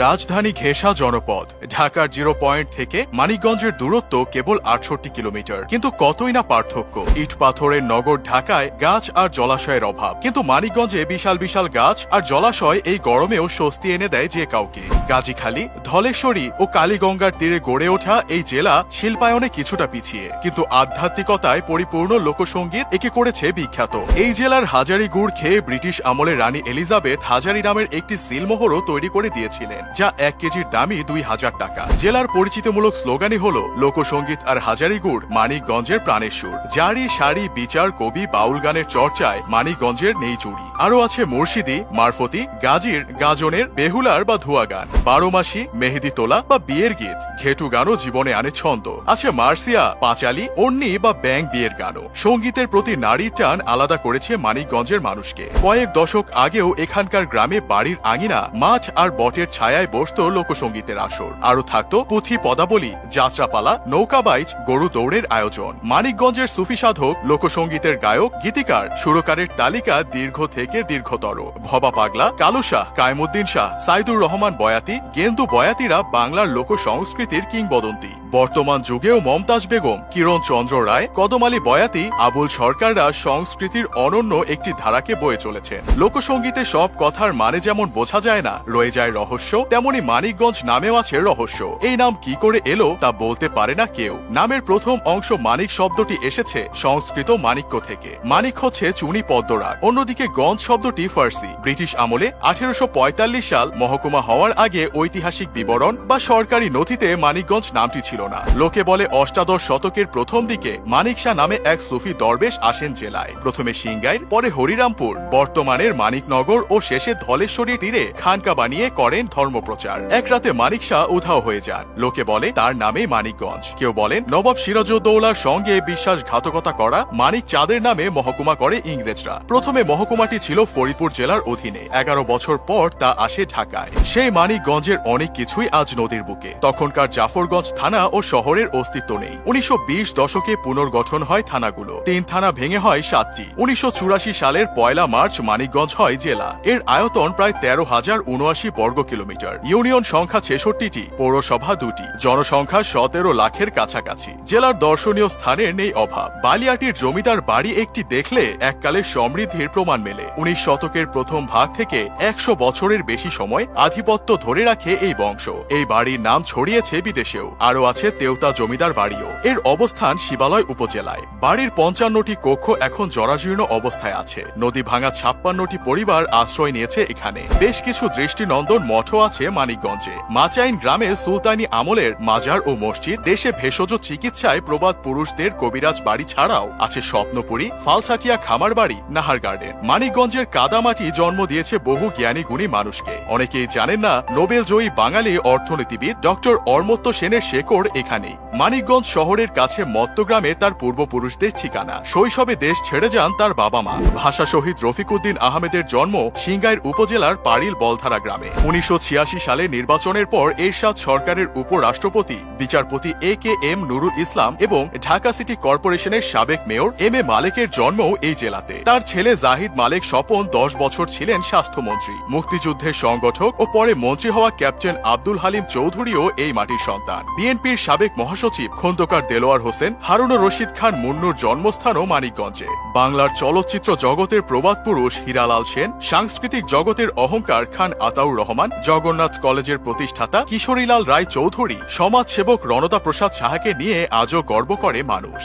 রাজধানী ঘেঁষা জনপদ ঢাকার 0 পয়েন্ট থেকে মানিকগঞ্জের দূরত্ব কেবল 68 কিলোমিটার, কিন্তু কতই না পার্থক্য। ইট পাথরের নগর ঢাকায় গাছ আর জলাশয়ের অভাব, কিন্তু মানিকগঞ্জে বিশাল বিশাল গাছ আর জলাশয় এই গরমেও স্বস্তি এনে দেয় যে কাউকে। গাজীখালী, ধলেশ্বরী ও কালীগঙ্গার তীরে গড়ে ওঠা এই জেলা শিল্পায়নে কিছুটা পিছিয়ে, কিন্তু আধ্যাত্মিকতায় পরিপূর্ণ লোকসঙ্গীত একে করেছে বিখ্যাত। এই জেলার হাজারি গুড় খেয়ে ব্রিটিশ আমলে রানী এলিজাবেথ হাজারি নামের একটি সিলমোহরও তৈরি করে দিয়েছিলেন, যা 1 কেজির দামই 2000 টাকা। জেলার পরিচিতিমূলক স্লোগানই হল লোকসঙ্গীত আর হাজারি গুড় মানিকগঞ্জের প্রাণের সুর। জারি সারি বিচার কবি বাউল গানের চর্চায় মানিকগঞ্জের নেই চুরি। আরও আছে মুর্শিদি, মারফতি, গাজীর, গাজনের, বেহুলার বা ধোয়া গান, বারোমাসি, মেহেদি তোলা বা বিয়ের গীত, ঘেটু গানও জীবনে আনে ছন্দ। আছে মার্সিয়া, পাঁচালি, অন্নি বা ব্যাং বিয়ের গানও। সঙ্গীতের প্রতি নারীর টান আলাদা করেছে মানিকগঞ্জের মানুষকে। কয়েক দশক আগেও এখানকার গ্রামে বাড়ির আঙিনা, মাঠ আর বটের ছায়ায় বসত লোকসঙ্গীতের আসর। আরও থাকত পুঁথি পদাবলী, যাত্রাপালা, নৌকাবাইচ, গরু দৌড়ের আয়োজন। মানিকগঞ্জের সুফি সাধক, লোকসঙ্গীতের গায়ক, গীতিকার, সুরকারের তালিকা দীর্ঘ থেকে দীর্ঘতর। ভবা পাগলা, কালু শাহ, কায়েমুদ্দিন শাহ, সাইদুর রহমান বয়াতি, গেন্দু বয়াতিরা বাংলার লোক সংস্কৃতির কিংবদন্তি। বর্তমান যুগেও মমতাজ বেগম, কিরণ চন্দ্র রায়, কদম আলী বয়াতি, আবুল সরকাররা সংস্কৃতির অনন্য একটি ধারাকে বয়ে চলেছেন। লোকসঙ্গীতে সব কথার মানে যেমন বোঝা যায় না, রয়ে যায় রহস্য, তেমনি মানিকগঞ্জ নামেও আছে রহস্য। এই নাম কি করে এলো তা বলতে পারে না কেউ। নামের প্রথম অংশ মানিক শব্দটি এসেছে সংস্কৃত মানিক্য থেকে। মানিক হচ্ছে চুনি পদ্মরাগ। অন্যদিকে গঞ্জ শব্দটি ফার্সি। ব্রিটিশ আমলে 1845 সাল মহকুমা হওয়ার আগে ঐতিহাসিক বিবরণ বা সরকারি নথিতে মানিকগঞ্জ নামটি ছিল না। লোকে বলে অষ্টাদশ শতকের প্রথম দিকে মানিক শাহ নামে এক সুফি দরবেশ আসেন জেলায়। প্রথমে সিংগাইর, পরে হরিরামপুর, বর্তমানের মানিকনগর ও শেষে ধলেশ্বরী তীরে খানকা বানিয়ে করেন ধর্মপ্রচার। এক রাতে মানিক শাহ উধাও হয়ে যান। লোকে বলে তার নামেই মানিকগঞ্জ। কেউ বলেন নবাব সিরাজউদ্দৌলার সঙ্গে বিশ্বাসঘাতকতা করা মানিক চাঁদের নামে মহকুমা করে ইংরেজরা। প্রথমে মহকুমাটি ছিল ফরিদপুর জেলার অধীনে। 11 বছর পর তা আসে ঢাকায়। সেই মানিকগঞ্জের অনেক কিছুই আজ নদীর বুকে। তখনকার জাফরগঞ্জ থানা ও শহরের অস্তিত্ব নেই। 1920 দশকে পুনর্গঠন হয় থানাগুলো। 3 থানা ভেঙে হয় 7টি। 1984 সালের 1 মার্চ মানিকগঞ্জ হয় জেলা। এর আয়তন প্রায় 13,079 বর্গ কিলোমিটার। ইউনিয়ন সংখ্যা 66টি, পৌরসভা 2টি, জনসংখ্যা 17 লাখের কাছাকাছি। জেলার দর্শনীয় স্থানের নেই অভাব। বালিয়াটির জমিদার বাড়ি একটি দেখলে এককালে সমৃদ্ধির প্রমাণ মেলে। 19 শতকের প্রথম ভাগ থেকে 100 বছরের বেশি সময় আধিপত্য ধরে রাখে এই বংশ। এই বাড়ির নাম ছড়িয়েছে বিদেশেও। আরও আছে তেওতা জমিদার বাড়িও। এর অবস্থান শিবালয় উপজেলায়। বাড়ির 55টি কক্ষ এখন জরাজীর্ণ অবস্থায় আছে। নদী ভাঙা 56টি পরিবার আশ্রয় নিয়েছে এখানে। বেশ কিছু দৃষ্টিনন্দন মঠও আছে মানিকগঞ্জে। মাচাইন গ্রামে সুলতানি আমলের মাজার ও মসজিদ। দেশে ভেষজ চিকিৎসায় প্রবাদ পুরুষদের কবিরাজ বাড়ি ছাড়াও আছে স্বপ্নপুরী, ফালসাটিয়া খামার বাড়ি, নাহার গার্ডেন। মানিকগঞ্জের কাদামাটি জন্ম দিয়েছে বহু জ্ঞানী গুণী মানুষকে। অনেকেই জানেন না নোবেল জয়ী বাঙালি অর্থনীতিবিদ ডক্টর অর্মত্য সেনের শেকড় এখানেই। মানিকগঞ্জ শহরের কাছে মত্তগ্রামে তার পূর্বপুরুষদের ঠিকানা। শৈশবে দেশ ছেড়ে যান তার বাবা মা। ভাষা শহীদ রফিকুদ্দিন আহমেদের জন্ম সিংগাইর উপজেলার পারিল বলধারা গ্রামে। 1986 সালে নির্বাচনের পর এরশাদ সরকারের উপরাষ্ট্রপতি বিচারপতি AKM নুরুল ইসলাম এবং ঢাকা সিটি কর্পোরেশনের সাবেক মেয়র M A মালেকের জন্মও এই জেলাতে। তার ছেলে জাহিদ মালেক স্বপন 10 বছর ছিলেন স্বাস্থ্যমন্ত্রী। মুক্তিযুদ্ধের সংগঠক ও পরে মন্ত্রী হওয়া ক্যাপ্টেন আব্দুল হালিম চৌধুরীও এই মাটির সন্তান। বিএনপির সাবেক মহাসচিব খন্দকার দেলোয়ার হোসেন, হারুনুর রশিদ খান মুন্নুর জন্মস্থানও মানিকগঞ্জে। বাংলার চলচ্চিত্র জগতের প্রবাদ পুরুষ হীরালাল সেন, সাংস্কৃতিক জগতের অহংকার খান আতাউর রহমান, জগন্নাথ কলেজের প্রতিষ্ঠাতা কিশোরীলাল রায় চৌধুরী, সমাজসেবক রণদা প্রসাদ সাহাকে নিয়ে আজও গর্ব করে মানুষ।